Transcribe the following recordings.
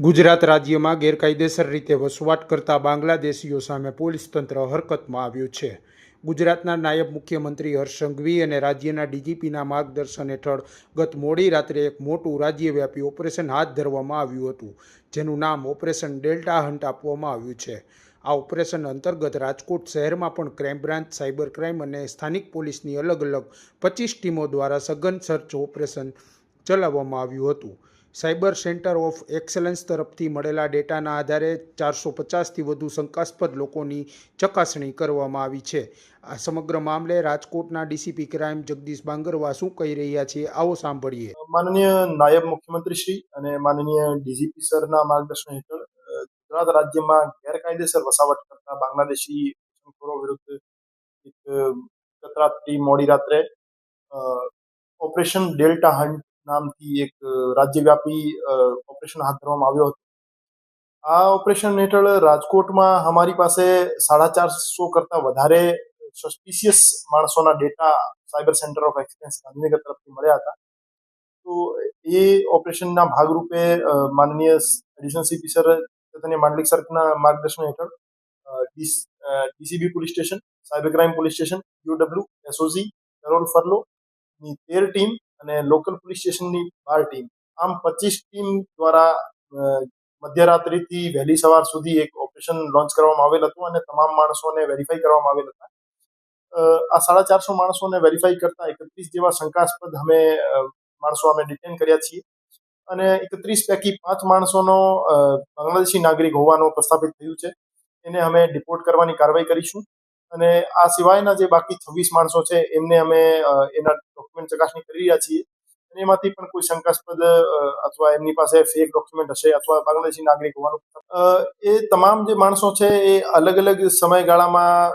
ગુજરાત રાજ્યમાં ગેરકાયદેસર રીતે વસવાટ કરતા બાંગ્લાદેશીઓ સામે પોલીસ તંત્ર હરકતમાં આવ્યું છે. ગુજરાતના નાયબ મુખ્યમંત્રી હર્ષ સંઘવી અને રાજ્યના ડીજીપીના માર્ગદર્શન હેઠળ ગત મોડી રાત્રે એક મોટું રાજ્યવ્યાપી ઓપરેશન હાથ ધરવામાં આવ્યું હતું, જેનું નામ ઓપરેશન ડેલ્ટા હન્ટ આપવામાં આવ્યું છે. આ ઓપરેશન અંતર્ગત રાજકોટ શહેરમાં પણ ક્રાઇમ બ્રાન્ચ, સાયબર ક્રાઇમ અને સ્થાનિક પોલીસની અલગ અલગ 25 ટીમો દ્વારા સઘન સર્ચ ઓપરેશન ચલાવવામાં આવ્યું હતું. સાયબર સેન્ટર ઓફ એક્સેલન્સ તરફથી મળેલા ડેટાના આધારે 450થી વધુ શંકાસ્પદ લોકોની ચકાસણી કરવામાં આવી છે. આ સમગ્ર મામલે રાજકોટના ડીસીપી ક્રાઇમ જગદીશ બાંગરવા શું કહી રહ્યા છે, આવો સાંભળીએ. માનનીય નાયબ મુખ્યમંત્રી શ્રી અને માનનીય ડીજીપી સરના માર્ગદર્શન હેઠળ ગુજરાત રાજ્યમાં ગેરકાયદેસર વસાવટ કરતા બાંગ્લાદેશી ઘૂસણખોરો વિરુદ્ધ ગત રાત્રિ મોડી રાત્રે ઓપરેશન ડેલ્ટા હન્ટ નામથી એક રાજ્યવ્યાપી ઓપરેશન હાથ ધરવામાં આવ્યો હતો. આ ઓપરેશન હેઠળ રાજકોટમાં અમારી પાસે 450 કરતાં વધારે સસ્પિશિયસ માણસોના data cyber centre of excellence Gandhinagar તરફથી મળ્યા હતા. તો એ ઓપરેશનના ભાગરૂપે માનનીય additional CP sir Chaitanya Mandlik સરના માર્ગદર્શન હેઠળ DCB police station, cyber crime police station, UW, SOG, parole ફરલોની 13 ટીમ અને લોકલ પોલીસ સ્ટેશનની 12 ટીમ, આમ 25 ટીમ દ્વારા મધ્યરાત્રિથી વહેલી સવાર સુધી એક ઓપરેશન લોન્ચ કરવામાં આવેલ હતું અને તમામ માણસોને વેરીફાઈ કરવામાં આવેલ હતા. આ 450 માણસોને વેરીફાઈ કરતા 31 જેવા શંકાસ્પદ માણસો અમે ડિટેન કર્યા છીએ અને 31 પૈકી 5 માણસોનો બાંગ્લાદેશી નાગરિક હોવાનું પ્રસ્થાપિત થયું છે. એને અમે ડિપોર્ટ કરવાની કાર્યવાહી કરીશું અને આ સિવાયના જે બાકી 26 માણસો છે એમને અમે એના ડોક્યુમેન્ટ ચકાસણી કરી રહ્યા છીએ અને એમાંથી પણ કોઈ શંકાસ્પદ અથવા એમની પાસે ફેક ડોક્યુમેન્ટ હશે અથવા બાંગ્લાદેશી નાગરિક હોવાનું એ તમામ જે માણસો છે એ અલગ અલગ સમયગાળામાં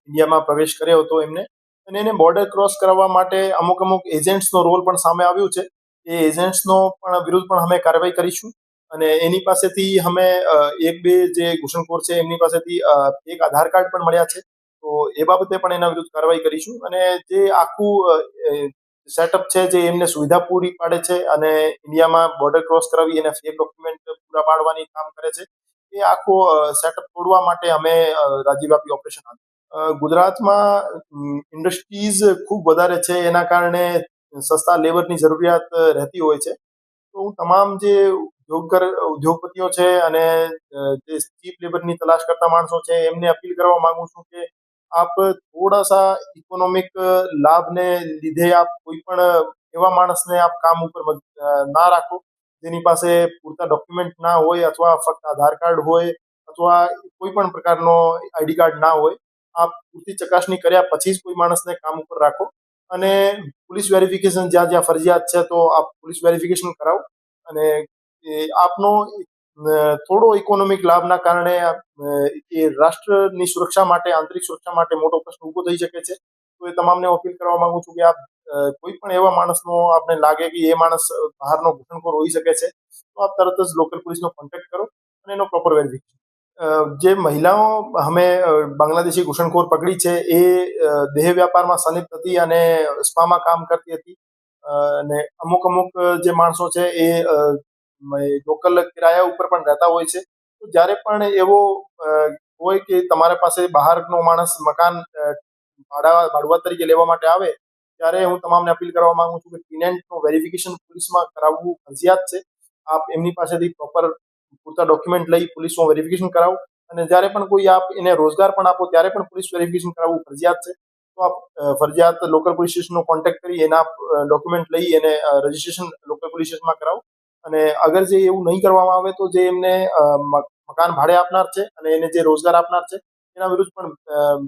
ઇન્ડિયામાં પ્રવેશ કર્યો હતો એમને, અને એને બોર્ડર ક્રોસ કરાવવા માટે અમુક એજન્ટ્સનો રોલ પણ સામે આવ્યો છે. એ એજન્ટ્સનો પણ વિરુદ્ધ પણ અમે કાર્યવાહી કરીશું અને એની પાસેથી અમે એક બે જે ઘૂસણખોર છે એમની પાસેથી એક આધાર કાર્ડ પણ મળ્યા છે. તો એ બાબતે પણ એના વિરુદ્ધ કાર્યવાહી કરીશું અને જે આખું સેટઅપ છે જે એમને સુવિધા પૂરી પાડે છે અને ઇન્ડિયામાં બોર્ડર ક્રોસ કરાવી એને ફેક ડોક્યુમેન્ટ પૂરા પાડવાની કામ કરે છે, એ આખો સેટઅપ તોડવા માટે અમે રાજ્યવ્યાપી ઓપરેશન ગુજરાતમાં ઇન્ડસ્ટ્રીઝ ખૂબ વધારે છે, એના કારણે સસ્તા લેબરની જરૂરિયાત રહેતી હોય છે. તો હું તમામ જે ઉદ્યોગપતિઓ છે અને જે ચીપ લેબરની તલાશ કરતા માણસો છે એમને અપીલ કરવા માંગુ છું કે આપ થોડા સા ઇકોનોમિક લાભને લીધે આપ કોઈ પણ એવા માણસને આપ કામ ઉપર ના રાખો જેની પાસે પૂરતા ડોક્યુમેન્ટ ના હોય અથવા ફક્ત આધાર કાર્ડ હોય અથવા કોઈ પણ પ્રકારનો આઈડી કાર્ડ ના હોય. આપ પૂરતી ચકાસણી કર્યા પછી જ કોઈ માણસને કામ ઉપર રાખો અને પોલીસ વેરિફિકેશન જ્યાં જ્યાં ફરજિયાત છે તો આપ પોલીસ વેરિફિકેશન કરાવો અને આપનો થોડો ઇકોનોમિક લાભના કારણે એ રાષ્ટ્રની સુરક્ષા માટે, આંતરિક સુરક્ષા માટે મોટો પ્રશ્ન ઊભો થઈ શકે છે. તો એ તમામને અપીલ કરવા માંગુ છું કે આપ કોઈ પણ એવા માણસનો આપને લાગે કે એ માણસ બહારનો ઘૂસણખોર હોઈ શકે છે તો આપ તરત જ લોકલ પોલીસનો કોન્ટેક્ટ કરો અને એનો પ્રોપર વેરિફિકેશન. જે મહિલાઓ અમે બાંગ્લાદેશી ઘૂસણખોર પકડી છે એ દેહ વ્યાપારમાં સંલિપ્ત હતી અને સ્પામાં કામ કરતી હતી અને અમુક જે માણસો છે એ લોકલ કિરાયા ઉપર પણ રહેતા હોય છે. તો જ્યારે પણ એવો હોય કે તમારા પાસે બહારનો માણસ મકાન ભાડુઆત તરીકે લેવા માટે આવે ત્યારે હું તમામને અપીલ કરવા માંગુ છું કે ટેનન્ટનું વેરિફિકેશન પોલીસમાં કરાવવું ફરજિયાત છે. આપ એમની પાસેથી પ્રોપર પૂરતા ડોક્યુમેન્ટ લઈ પોલીસમાં વેરિફિકેશન કરાવો અને જ્યારે પણ કોઈ આપ એને રોજગાર પણ આપો ત્યારે પણ પોલીસ વેરિફિકેશન કરાવવું ફરજિયાત છે. તો આપ ફરજિયાત લોકલ પોલીસ સ્ટેશનનો કોન્ટેક્ટ કરી એના ડોક્યુમેન્ટ લઈ એને રજીસ્ટ્રેશન લોકલ પોલીસ સ્ટેશનમાં કરાવો અને અગર જે એવું નહીં કરવામાં આવે તો જે એમને મકાન ભાડે આપનાર છે અને એને જે રોજગાર આપનાર છે એના વિરુદ્ધ પણ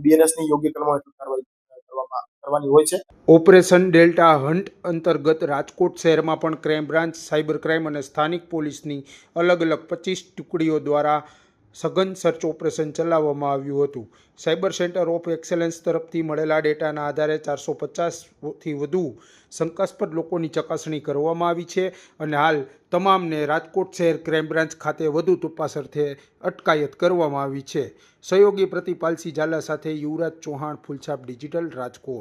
બીએનએસની યોગ્ય કલમો હેઠળ કાર્યવાહી કરવાની હોય છે. ઓપરેશન ડેલ્ટા હન્ટ અંતર્ગત રાજકોટ શહેરમાં પણ ક્રાઇમ બ્રાન્ચ, સાયબર ક્રાઇમ અને સ્થાનિક પોલીસની અલગ અલગ 25 ટુકડીઓ દ્વારા સઘન સર્ચ ઓપરેશન ચલાવવામાં આવ્યું હતું. સાયબર સેન્ટર ઓફ એક્સેલન્સ તરફથી મળેલા ડેટાના આધારે 450થી વધુ શંકાસ્પદ લોકોની ચકાસણી કરવામાં આવી છે અને હાલ તમામને રાજકોટ શહેર ક્રાઇમ બ્રાન્ચ ખાતે વધુ તપાસ અર્થે અટકાયત કરવામાં આવી છે. સહયોગી પ્રતિપાલસિંહ ઝાલા સાથે યુવરાજ ચૌહાણ, ફૂલછાપ ડિજિટલ, રાજકોટ.